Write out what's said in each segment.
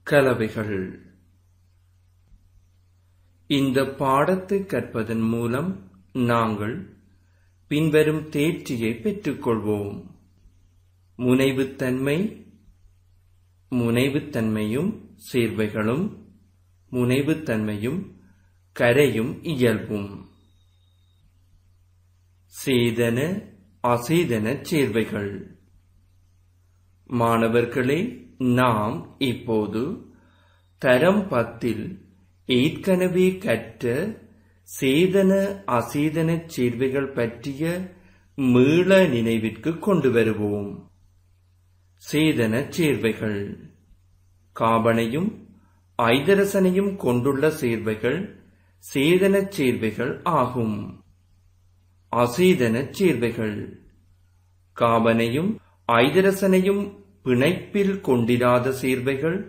கலவைகள். இந்த பாடத்தை கற்பதன் மூலம் நாங்கள் பின்வரும் தேர்ச்சியை பெற்றுக்கொள்வோம். முனைவுத்தன்மை, முனைவுத்தன்மையும் சேர்வைகளும், முனைவுத்தன்மையும் கரையும் இயல்பும். சேதன அசேதன சேர்வைகள். மாணவர்களே, நாம் இப்போது தரம் 10 ஏற்கனவே கற்ற சேதன அசேதன சேர்வைகள் பற்றிய மீள நினைவிற்கு கொண்டு வருவோம். சேதன சேர்வைகள். காபனையும் ஐதரசனையும் கொண்டுள்ள சேர்வைகள் சேதன சேர்வைகள் ஆகும். அசேதன சேர்வைகள். காபனையும் ஐதரசனையும் பிணைப்பில் கொண்டிராத சேர்வைகள்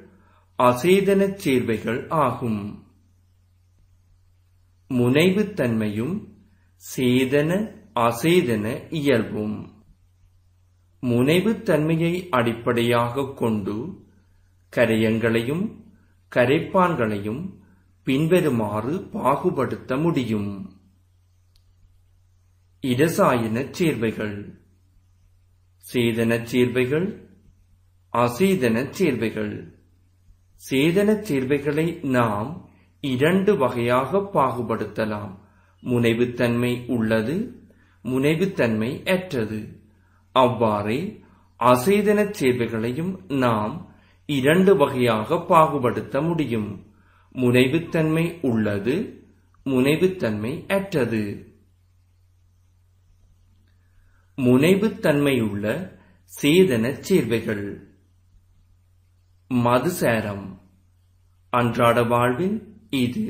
அசேதன சேர்வைகள் ஆகும். முனைவுத்தன்மையும் சேதன அசேதன இயல்பும். முனைவுத்தன்மையை அடிப்படையாக கொண்டு கரையங்களையும் கரைப்பான்களையும் பின்வருமாறு பாகுபடுத்த முடியும். இரசாயன சேர்வைகள். சேதன சேர்வைகள் அசேதன சேர்வைகள். சேதன சேர்வைகளை நாம் 2 வகையாக பாகுபடுத்தலாம். முனைவுத்தன்மை உள்ளது, முனைவுத்தன்மை அற்றது. அவ்வாறே அசேதன சேர்வைகளையும் நாம் 2 வகையாக பாகுபடுத்த முடியும். முனைவுத்தன்மை உள்ளது, முனைவுத்தன்மை அற்றது. முனைவுத்தன்மையுள்ள சேதன சேர்வைகள். மதுசாரம். அன்றாட வாழ்வில் இது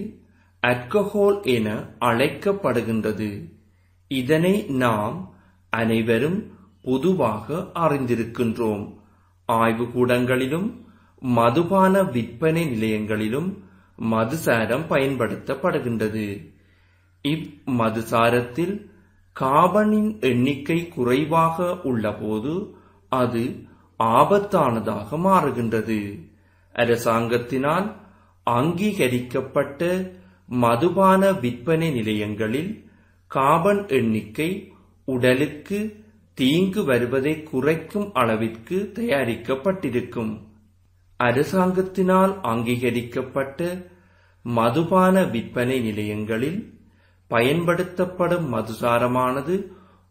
ஆல்கஹால் என அழைக்கப்படுகின்றது. இதனை நாம் அனைவரும் பொதுவாக அறிந்திருக்கின்றோம். ஆய்வுக்கூடங்களிலும் மதுபான விற்பனை நிலையங்களிலும் மதுசாரம் பயன்படுத்தப்படுகின்றது. இம்மதுசாரத்தில் காபனின் எண்ணிக்கை குறைவாக உள்ளபோது அது ஆபத்தானதாக மாறுகின்றது. அரசாங்கத்தினால் அங்கீகரிக்கப்பட்ட மதுபான விற்பனை நிலையங்களில் காபன் எண்ணிக்கை உடலுக்கு தீங்கு வருவதை குறைக்கும் அளவிற்கு தயாரிக்கப்பட்டிருக்கும். அரசாங்கத்தினால் அங்கீகரிக்கப்பட்ட மதுபான விற்பனை நிலையங்களில் பயன்படுத்தப்படும் மதுசாரமானது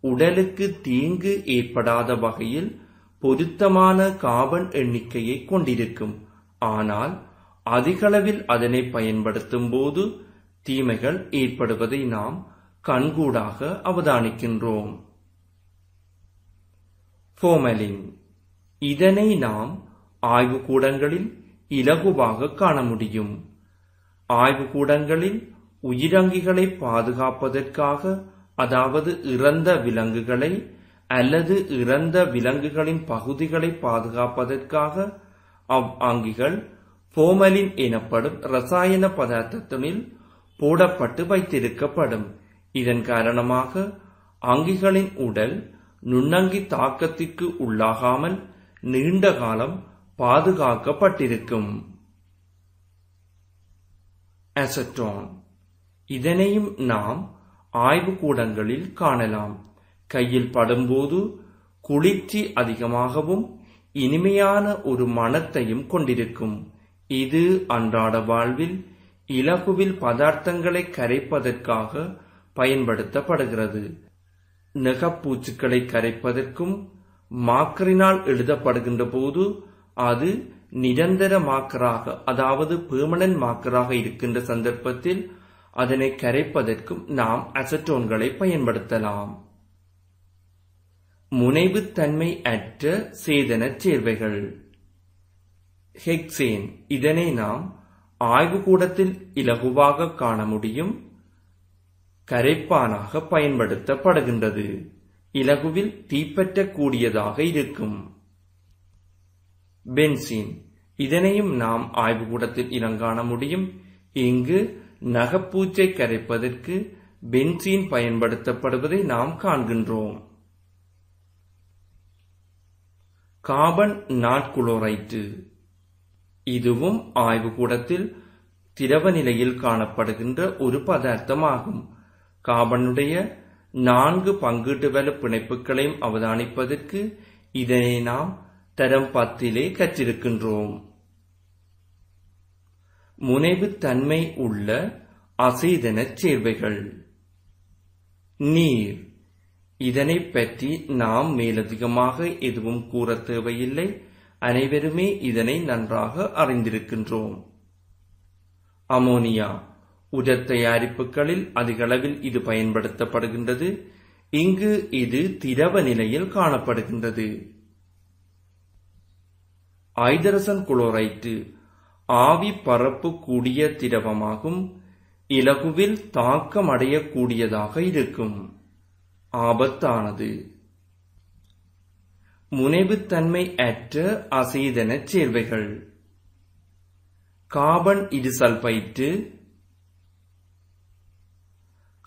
உடலுக்கு தீங்கு ஏற்படாத வகையில் பொருத்தமான காபன் எண்ணிக்கையை கொண்டிருக்கும். ஆனால் அதிகளவில் அதனை பயன்படுத்தும் போது தீமைகள் ஏற்படுவதை நாம் கண்கூடாக அவதானிக்கின்றோம். ஃபார்மலின். இதனை நாம் ஆய்வுக்கூடங்களில் இலகுவாக காண முடியும். ஆய்வுக்கூடங்களில் உயிரங்கிகளை பாதுகாப்பதற்காக, அதாவது இறந்த விலங்குகளை அல்லது இறந்த விலங்குகளின் பகுதிகளை பாதுகாப்பதற்காக அங்கிகள் ஃபார்மலின் எனப்படும் இரசாயன பதார்த்தத்தினில் போடப்பட்டு வைத்திருக்கப்படும். இதன் காரணமாக அங்கிகளின் உடல் நுண்ணங்கி தாக்கத்திற்கு உள்ளாகாமல் நீண்ட காலம் பாதுகாக்கப்பட்டிருக்கும். அசெட்டான். இதனையும் நாம் ஆய்வுக்கூடங்களில் காணலாம். கையில் படும்போது குளிர்ச்சி அதிகமாகவும் இனிமையான ஒரு மணத்தையும் கொண்டிருக்கும். இது அன்றாட வாழ்வில் இலகுவில் பதார்த்தங்களை கரைப்பதற்காக பயன்படுத்தப்படுகிறது. நெகப்பூச்சுக்களை கரைப்பதற்கும் மாக்கரினால் எழுதப்படுகின்ற போது அது நிரந்தர மாக்கராக, அதாவது பெர்மனன்ட் மாக்கராக இருக்கின்ற சந்தர்ப்பத்தில் அதனை கரைப்பதற்கும் நாம் அசெட்டோன்களை பயன்படுத்தலாம். முனைவுத்தன்மை அற்ற சேதன சேர்வைகள். ஹெக்சேன். இதனை நாம் ஆய்வுக்கூடத்தில் இலகுவாக காண முடியும். கரைப்பானாக பயன்படுத்தப்படுகின்றது. இலகுவில் தீப்பற்றக்கூடியதாக இருக்கும். பென்சீன். இதனையும் நாம் ஆய்வுக்கூடத்தில் இனங்காண முடியும். இங்கு நகப்பூச்சை கரைப்பதற்கு பென்சீன் பயன்படுத்தப்படுவதை நாம் காண்கின்றோம். கார்பன் நாட்குளோரைட்டு. இதுவும் ஆய்வுக்கூடத்தில் திரவ நிலையில் காணப்படுகின்ற ஒரு பதார்த்தமாகும். கார்பனுடைய 4 பங்கீட்டு வலு பிணைப்புகளையும் அவதானிப்பதற்கு இதனை நாம் தரம் 10 கற்றிருக்கின்றோம். முனைவுத்தன்மை உள்ள அசைதனச் சேர்வைகள். நீர். இதனை பற்றி நாம் மேலதிகமாக எதுவும் கூற தேவையில்லை. அனைவருமே இதனை நன்றாக அறிந்திருக்கின்றோம். அமோனியா. உடற் தயாரிப்புகளில் அதிகளவில் இது பயன்படுத்தப்படுகின்றது. இங்கு இது திரவ நிலையில் காணப்படுகின்றது. ஐதரசன் குளோரைட்டு ஆவி பரப்பு கூடிய திரவமாகும். இலகுவில் தாக்கம் அடையக்கூடியதாக இருக்கும். ஆபத்தானது. முனைவுத்தன்மை அற்ற அசைதனச் சேர்வைகள். கார்பன் இருசல்பைட்டு,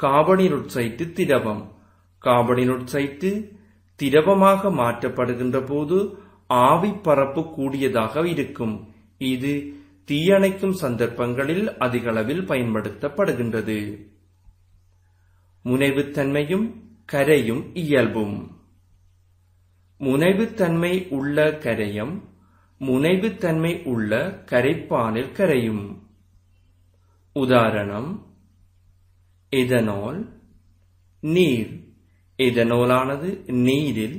கார்பனிரொட்சைட்டு திரவம். கார்பனிரொட்சைட்டு திரவமாக மாற்றப்படுகின்ற போது ஆவி பரப்பு கூடியதாக இருக்கும். இது தீயணைக்கும் சந்தர்ப்பங்களில் அதிகளவில் பயன்படுத்தப்படுகின்றது. முனைவுத்தன்மையும் கரையும் இயல்பும். முனைவுத்தன்மை உள்ள கரையம் முனைவுத்தன்மை உள்ள கரைப்பானில் கரையும். உதாரணம்: எதனால், நீர். எதனோலானது நீரில்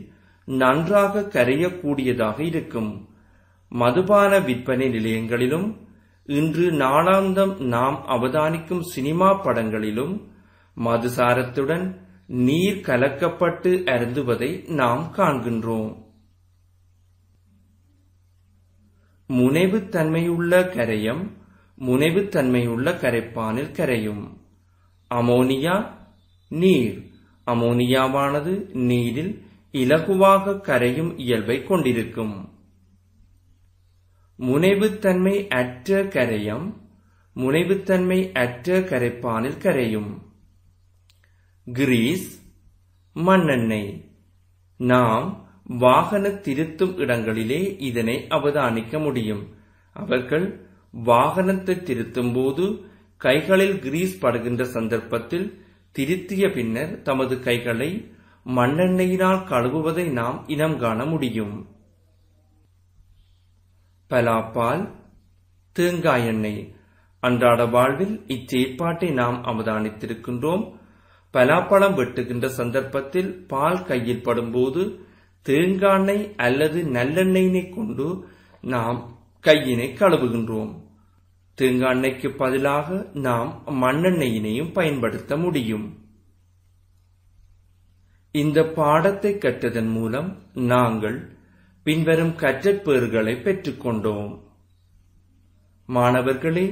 நன்றாக கரையக்கூடியதாக இருக்கும். மதுபான விற்பனை நிலையங்களிலும் இன்று நாளாந்தம் நாம் அவதானிக்கும் சினிமா படங்களிலும் மதுசாரத்துடன் நீர் கலக்கப்பட்டு அருந்துவதை நாம் காண்கின்றோம். முனைவுத்தன்மையுள்ள கரையம் முனைவுத்தன்மையுள்ள கரைப்பானில் கரையும். அமோனியா, நீர். அமோனியாவானது நீரில் இலகுவாக கரையும் இயல்பை கொண்டிருக்கும். முனைவுத்தன்மை அற்ற கரையம் முனைவுத்தன்மை அற்ற கரைப்பானில் கரையும். கிரீஸ், மண்ணெண்ணெய். நாம் வாகன திருத்தும் இடங்களிலே இதனை அவதானிக்க முடியும். அவர்கள் வாகனத்தை திருத்தும் போது கைகளில் கிரீஸ் படுகின்ற சந்தர்ப்பத்தில் திருத்திய பின்னர் தமது கைகளை மண்ணெண்ணெயினால் கழுவுவதை நாம் இனம் காண முடியும். பலாப்பால், தேங்காய் எண்ணெய். அன்றாட வாழ்வில் இச்செயற்பாட்டை நாம் அவதானித்திருக்கின்றோம். பலாப்பழம் வெட்டுகின்ற சந்தர்ப்பத்தில் பால் கையில் படும்போது தேங்காய் அல்லது நல்லெண்ணெயினை கொண்டு நாம் கையினை கழுவுகின்றோம். தேங்காய் எண்ணெய்க்கு பதிலாக நாம் மண்ணெண்ணெயினையும் பயன்படுத்த முடியும். இந்த பாடத்தை கற்றதன் மூலம் நாங்கள் பின்வரும் கற்றற்பேறுகளை பெற்றுக்கொண்டோம். மாணவர்களே,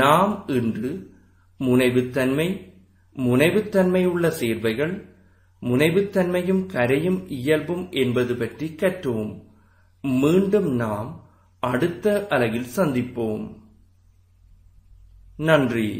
நாம் இன்று முனைவுத்தன்மை, முனைவுத்தன்மை உள்ள சேர்வைகள், முனைவுத்தன்மையும் கரையும் இயல்பும் என்பது பற்றி கற்றோம். மீண்டும் நாம் அடுத்த அலகில் சந்திப்போம். நன்றி.